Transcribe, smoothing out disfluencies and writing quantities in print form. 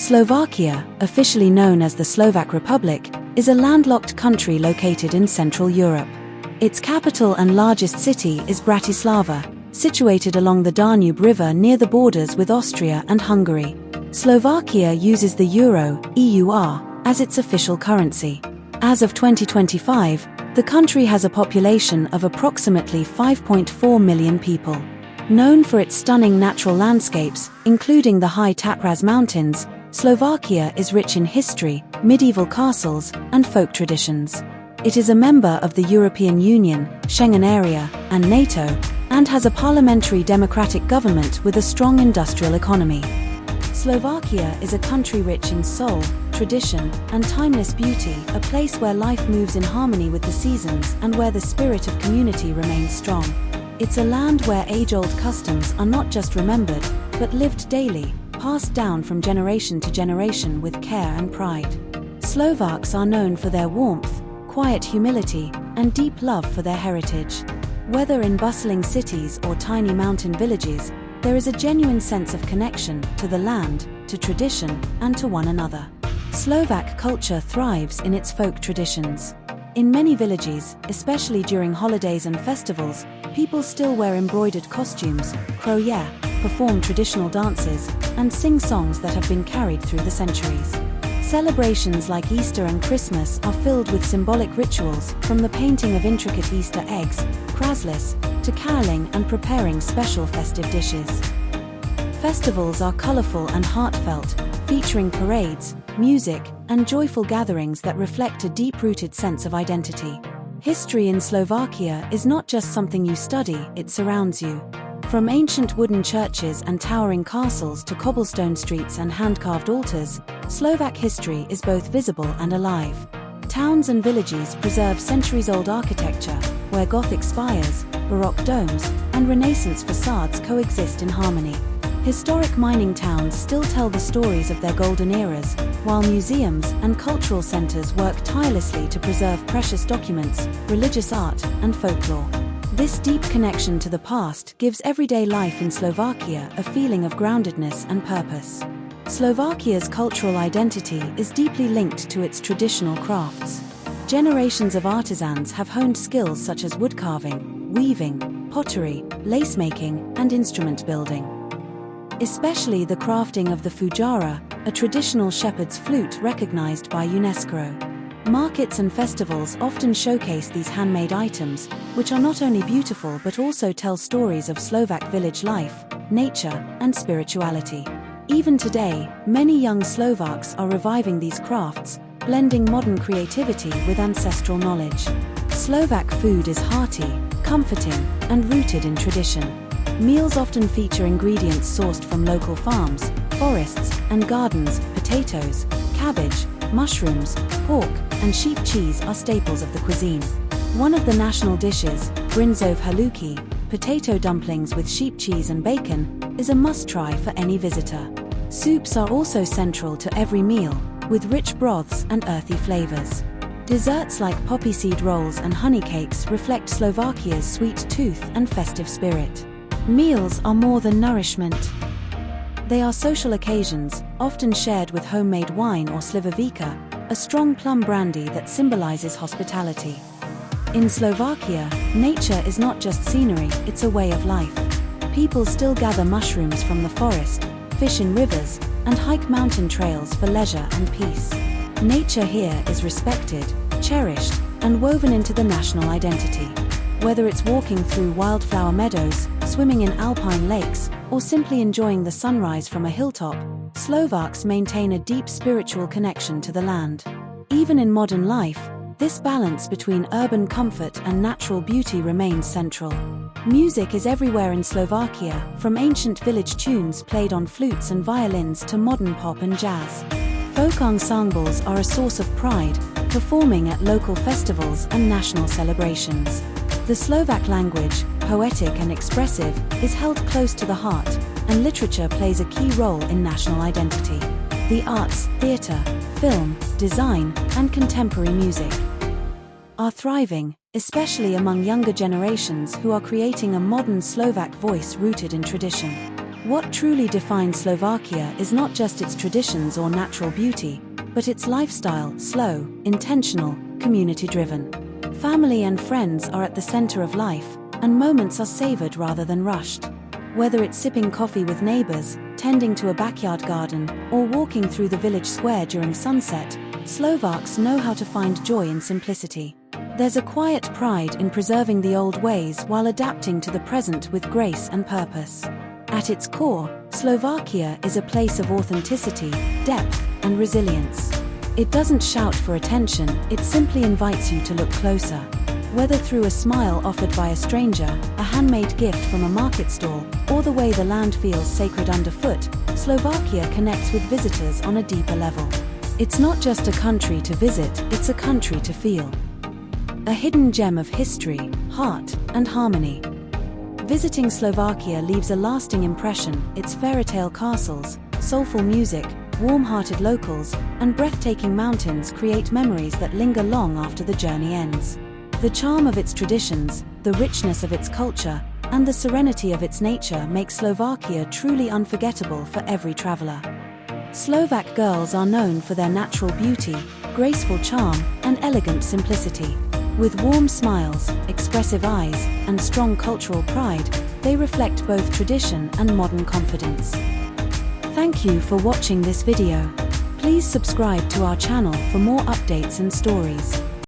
Slovakia, officially known as the Slovak Republic, is a landlocked country located in Central Europe. Its capital and largest city is Bratislava, situated along the Danube River near the borders with Austria and Hungary. Slovakia uses the euro, EUR, as its official currency. As of 2025, the country has a population of approximately 5.4 million people. Known for its stunning natural landscapes, including the high Tatras Mountains, Slovakia is rich in history, medieval castles, and folk traditions. It is a member of the European Union, Schengen area, and NATO, and has a parliamentary democratic government with a strong industrial economy. Slovakia is a country rich in soul, tradition, and timeless beauty, a place where life moves in harmony with the seasons and where the spirit of community remains strong. It's a land where age-old customs are not just remembered, but lived daily, passed down from generation to generation with care and pride. Slovaks are known for their warmth, quiet humility, and deep love for their heritage. Whether in bustling cities or tiny mountain villages, there is a genuine sense of connection to the land, to tradition, and to one another. Slovak culture thrives in its folk traditions. In many villages, especially during holidays and festivals, people still wear embroidered costumes, foryou, perform traditional dances, and sing songs that have been carried through the centuries. Celebrations like Easter and Christmas are filled with symbolic rituals, from the painting of intricate Easter eggs, kraslice, to caroling and preparing special festive dishes. Festivals are colorful and heartfelt, featuring parades, music, and joyful gatherings that reflect a deep-rooted sense of identity. History in Slovakia is not just something you study, it surrounds you. From ancient wooden churches and towering castles to cobblestone streets and hand-carved altars, Slovak history is both visible and alive. Towns and villages preserve centuries-old architecture, where Gothic spires, Baroque domes, and Renaissance facades coexist in harmony. Historic mining towns still tell the stories of their golden eras, while museums and cultural centers work tirelessly to preserve precious documents, religious art, and folklore. This deep connection to the past gives everyday life in Slovakia a feeling of groundedness and purpose. Slovakia's cultural identity is deeply linked to its traditional crafts. Generations of artisans have honed skills such as woodcarving, weaving, pottery, lace-making, and instrument building. Especially the crafting of the fujara, a traditional shepherd's flute recognized by UNESCO. Markets and festivals often showcase these handmade items, which are not only beautiful but also tell stories of Slovak village life, nature, and spirituality. Even today, many young Slovaks are reviving these crafts, blending modern creativity with ancestral knowledge. Slovak food is hearty, comforting, and rooted in tradition. Meals often feature ingredients sourced from local farms, forests, and gardens. Potatoes, cabbage, mushrooms, pork, and sheep cheese are staples of the cuisine. One of the national dishes, brinzov haluki, potato dumplings with sheep cheese and bacon, is a must-try for any visitor. Soups are also central to every meal, with rich broths and earthy flavors. Desserts like poppy seed rolls and honey cakes reflect Slovakia's sweet tooth and festive spirit. Meals are more than nourishment. They are social occasions, often shared with homemade wine or slivovika, a strong plum brandy that symbolizes hospitality. In Slovakia, nature is not just scenery, it's a way of life. People still gather mushrooms from the forest, fish in rivers, and hike mountain trails for leisure and peace. Nature here is respected, cherished, and woven into the national identity. Whether it's walking through wildflower meadows, swimming in alpine lakes, or simply enjoying the sunrise from a hilltop, Slovaks maintain a deep spiritual connection to the land. Even in modern life, this balance between urban comfort and natural beauty remains central. Music is everywhere in Slovakia, from ancient village tunes played on flutes and violins to modern pop and jazz. Folk ensembles are a source of pride, performing at local festivals and national celebrations. The Slovak language, poetic and expressive, is held close to the heart, and literature plays a key role in national identity. The arts, theatre, film, design, and contemporary music are thriving, especially among younger generations who are creating a modern Slovak voice rooted in tradition. What truly defines Slovakia is not just its traditions or natural beauty, but its lifestyle: slow, intentional, community-driven. Family and friends are at the center of life, and moments are savored rather than rushed. Whether it's sipping coffee with neighbors, tending to a backyard garden, or walking through the village square during sunset, Slovaks know how to find joy in simplicity. There's a quiet pride in preserving the old ways while adapting to the present with grace and purpose. At its core, Slovakia is a place of authenticity, depth, and resilience. It doesn't shout for attention, it simply invites you to look closer. Whether through a smile offered by a stranger, a handmade gift from a market stall, or the way the land feels sacred underfoot, Slovakia connects with visitors on a deeper level. It's not just a country to visit, it's a country to feel. A hidden gem of history, heart, and harmony. Visiting Slovakia leaves a lasting impression. Its fairytale castles, soulful music, warm-hearted locals, and breathtaking mountains create memories that linger long after the journey ends. The charm of its traditions, the richness of its culture, and the serenity of its nature make Slovakia truly unforgettable for every traveler. Slovak girls are known for their natural beauty, graceful charm, and elegant simplicity. With warm smiles, expressive eyes, and strong cultural pride, they reflect both tradition and modern confidence. Thank you for watching this video. Please subscribe to our channel for more updates and stories.